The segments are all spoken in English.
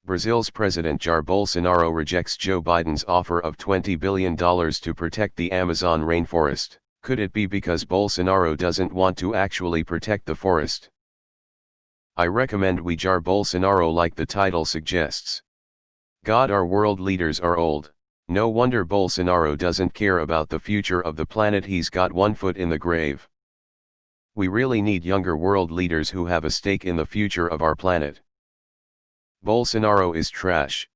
Brazil's President Jair Bolsonaro rejects Joe Biden's offer of $20 billion to protect the Amazon rainforest. Could it be because Bolsonaro doesn't want to actually protect the forest? I recommend we jar Bolsonaro like the title suggests. God, our world leaders are old. No wonder Bolsonaro doesn't care about the future of the planet. He's got one foot in the grave. We really need younger world leaders who have a stake in the future of our planet. Bolsonaro is trash.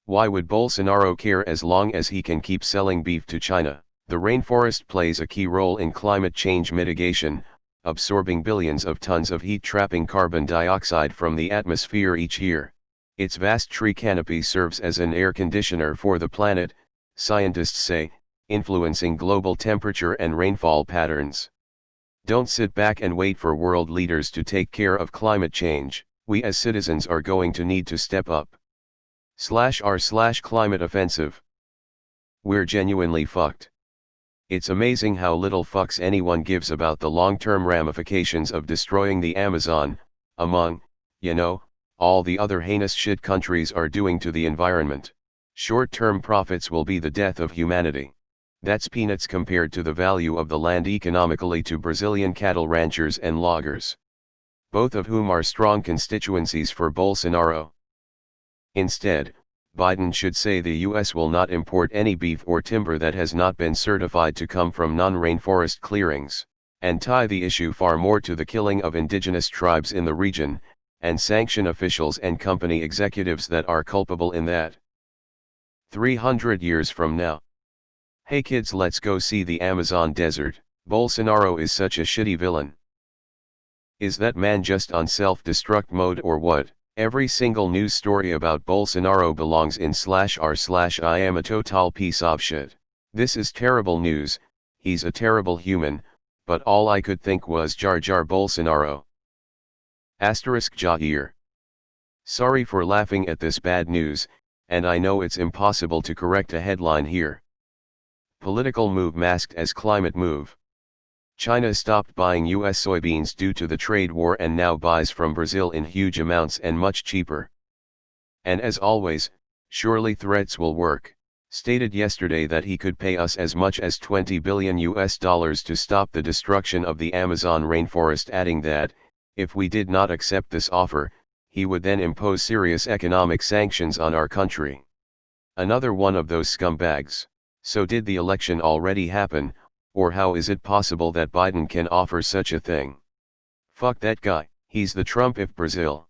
Why would Bolsonaro care as long as he can keep selling beef to China? The rainforest plays a key role in climate change mitigation, absorbing billions of tons of heat, trapping carbon dioxide from the atmosphere each year. Its vast tree canopy serves as an air conditioner for the planet, scientists say, influencing global temperature and rainfall patterns. Don't sit back and wait for world leaders to take care of climate change. We as citizens are going to need to step up. /r/climate offensive. We're genuinely fucked. It's amazing how little fucks anyone gives about the long-term ramifications of destroying the Amazon, among, all the other heinous shit countries are doing to the environment. Short-term profits will be the death of humanity. That's peanuts compared to the value of the land economically to Brazilian cattle ranchers and loggers, both of whom are strong constituencies for Bolsonaro. Instead, Biden should say the U.S. will not import any beef or timber that has not been certified to come from non-rainforest clearings, and tie the issue far more to the killing of indigenous tribes in the region, and sanction officials and company executives that are culpable in that. 300 years from now. Hey kids, let's go see the Amazon desert. Bolsonaro is such a shitty villain. Is that man just on self-destruct mode or what? Every single news story about Bolsonaro belongs in /r/I am a total piece of shit. This is terrible news. He's a terrible human, but all I could think was Jar Bolsonaro. Jair. Sorry for laughing at this bad news, and I know it's impossible to correct a headline here. Political move masked as climate move. China stopped buying U.S. soybeans due to the trade war and now buys from Brazil in huge amounts and much cheaper. And as always, surely threats will work. Stated yesterday that he could pay us as much as $20 billion to stop the destruction of the Amazon rainforest, adding that, if we did not accept this offer, he would then impose serious economic sanctions on our country. Another one of those scumbags. So did the election already happen, or how is it possible that Biden can offer such a thing? Fuck that guy, he's the Trump of Brazil.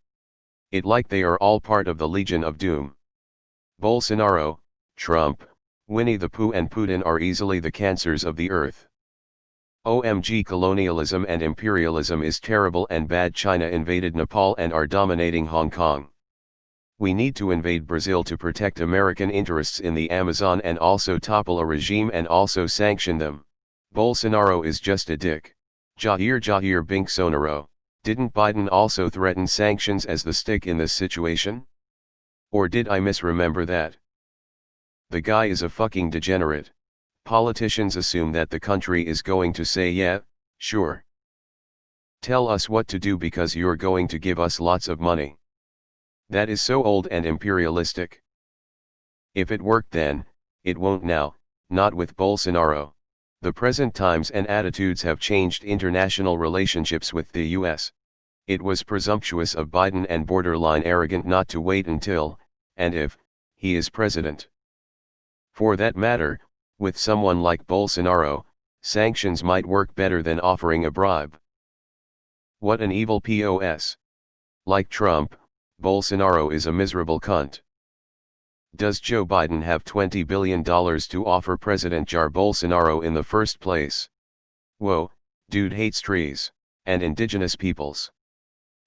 It like they are all part of the Legion of Doom. Bolsonaro, Trump, Winnie the Pooh and Putin are easily the cancers of the earth. OMG, colonialism and imperialism is terrible and bad. China invaded Nepal and are dominating Hong Kong. We need to invade Brazil to protect American interests in the Amazon and also topple a regime and also sanction them. Bolsonaro is just a dick. Jair Bolsonaro. Didn't Biden also threaten sanctions as the stick in this situation? Or did I misremember that? The guy is a fucking degenerate. Politicians assume that the country is going to say yeah, sure. Tell us what to do because you're going to give us lots of money. That is so old and imperialistic. If it worked then, it won't now, not with Bolsonaro. The present times and attitudes have changed international relationships with the US. It was presumptuous of Biden and borderline arrogant not to wait until, and if, he is president. For that matter, with someone like Bolsonaro, sanctions might work better than offering a bribe. What an evil POS. Like Trump, Bolsonaro is a miserable cunt. Does Joe Biden have $20 billion to offer President Jair Bolsonaro in the first place? Whoa, dude hates trees, and indigenous peoples.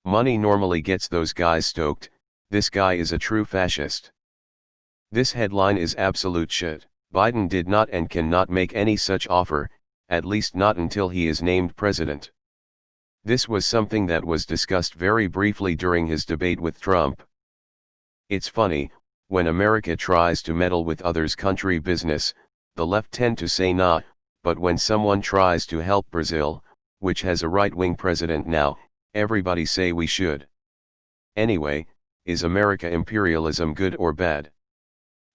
Money normally gets those guys stoked. This guy is a true fascist. This headline is absolute shit. Biden did not and cannot make any such offer, at least not until he is named president. This was something that was discussed very briefly during his debate with Trump. It's funny, when America tries to meddle with others' country business, the left tend to say nah, but when someone tries to help Brazil, which has a right-wing president now, everybody say we should. Anyway, is America imperialism good or bad?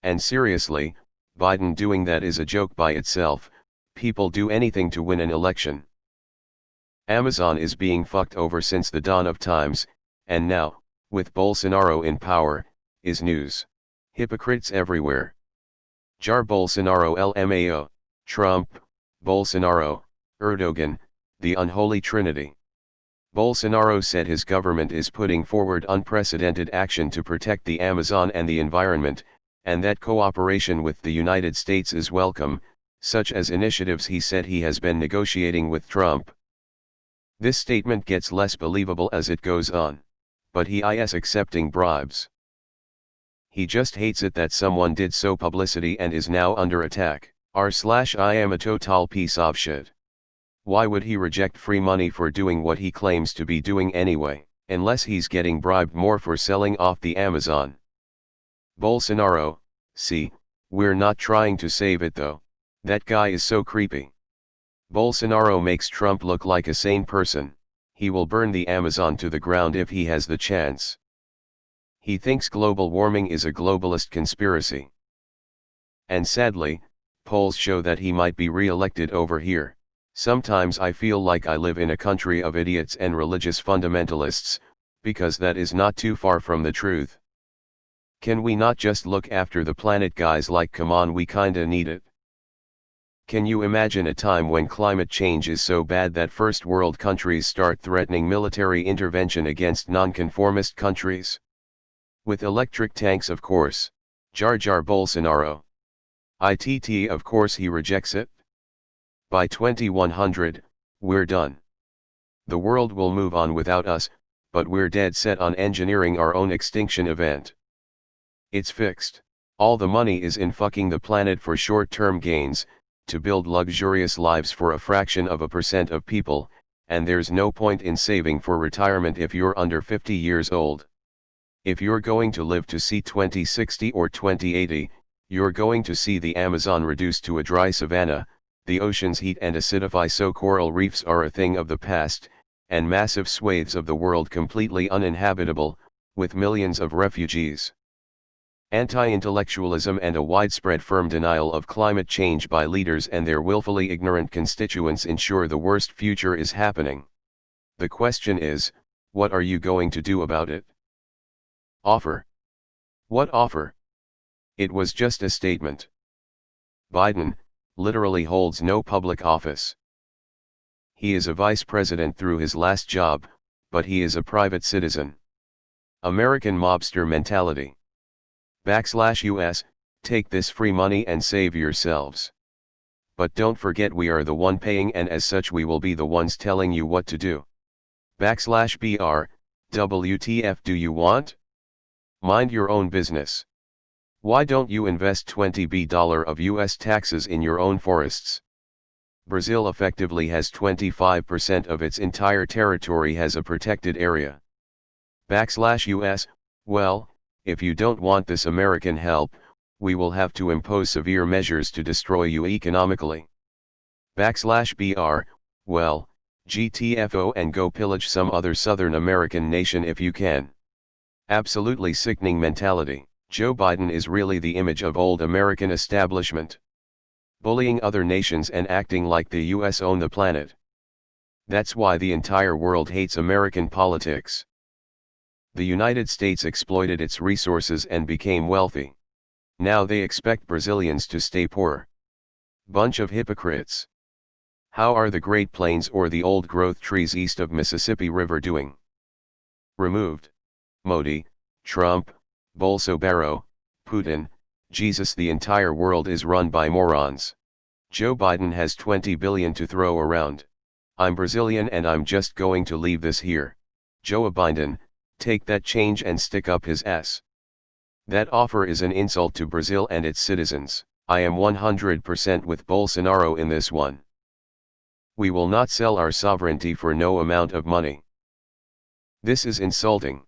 And seriously, Biden doing that is a joke by itself. People do anything to win an election. Amazon is being fucked over since the dawn of times, and now, with Bolsonaro in power, is news. Hypocrites everywhere. Jair Bolsonaro LMAO, Trump, Bolsonaro, Erdogan, the unholy trinity. Bolsonaro said his government is putting forward unprecedented action to protect the Amazon and the environment, and that cooperation with the United States is welcome, such as initiatives he said he has been negotiating with Trump. This statement gets less believable as it goes on, but he is accepting bribes. He just hates it that someone did so publicity and is now under attack. I am a total piece of shit. Why would he reject free money for doing what he claims to be doing anyway, unless he's getting bribed more for selling off the Amazon? Bolsonaro, see, we're not trying to save it though. That guy is so creepy. Bolsonaro makes Trump look like a sane person. He will burn the Amazon to the ground if he has the chance. He thinks global warming is a globalist conspiracy. And sadly, polls show that he might be re-elected over here. Sometimes I feel like I live in a country of idiots and religious fundamentalists, because that is not too far from the truth. Can we not just look after the planet, guys? Like, come on, we kinda need it. Can you imagine a time when climate change is so bad that first world countries start threatening military intervention against nonconformist countries? With electric tanks, of course. Jair Bolsonaro. Of course he rejects it. By 2100, we're done. The world will move on without us, but we're dead set on engineering our own extinction event. It's fixed. All the money is in fucking the planet for short-term gains, to build luxurious lives for a fraction of a percent of people, and there's no point in saving for retirement if you're under 50 years old. If you're going to live to see 2060 or 2080, you're going to see the Amazon reduced to a dry savanna, the oceans heat and acidify so coral reefs are a thing of the past, and massive swathes of the world completely uninhabitable, with millions of refugees. Anti-intellectualism and a widespread firm denial of climate change by leaders and their willfully ignorant constituents ensure the worst future is happening. The question is, what are you going to do about it? Offer. What offer? It was just a statement. Biden, literally holds no public office. He is a vice president through his last job, but he is a private citizen. American mobster mentality. /US, take this free money and save yourselves. But don't forget we are the one paying, and as such we will be the ones telling you what to do. /BR, WTF do you want? Mind your own business. Why don't you invest $20 billion of US taxes in your own forests? Brazil effectively has 25% of its entire territory as a protected area. /US, well, if you don't want this American help, we will have to impose severe measures to destroy you economically. /BR, well, GTFO and go pillage some other Southern American nation if you can. Absolutely sickening mentality. Joe Biden is really the image of old American establishment. Bullying other nations and acting like the US own the planet. That's why the entire world hates American politics. The United States exploited its resources and became wealthy. Now they expect Brazilians to stay poor. Bunch of hypocrites. How are the Great Plains or the old growth trees east of Mississippi River doing? Removed. Modi, Trump, Bolsonaro, Putin, Jesus. The entire world is run by morons. Joe Biden has 20 billion to throw around. I'm Brazilian and I'm just going to leave this here. Joe Biden, take that change and stick up his ass. That offer is an insult to Brazil and its citizens. I am 100% with Bolsonaro in this one. We will not sell our sovereignty for no amount of money. This is insulting.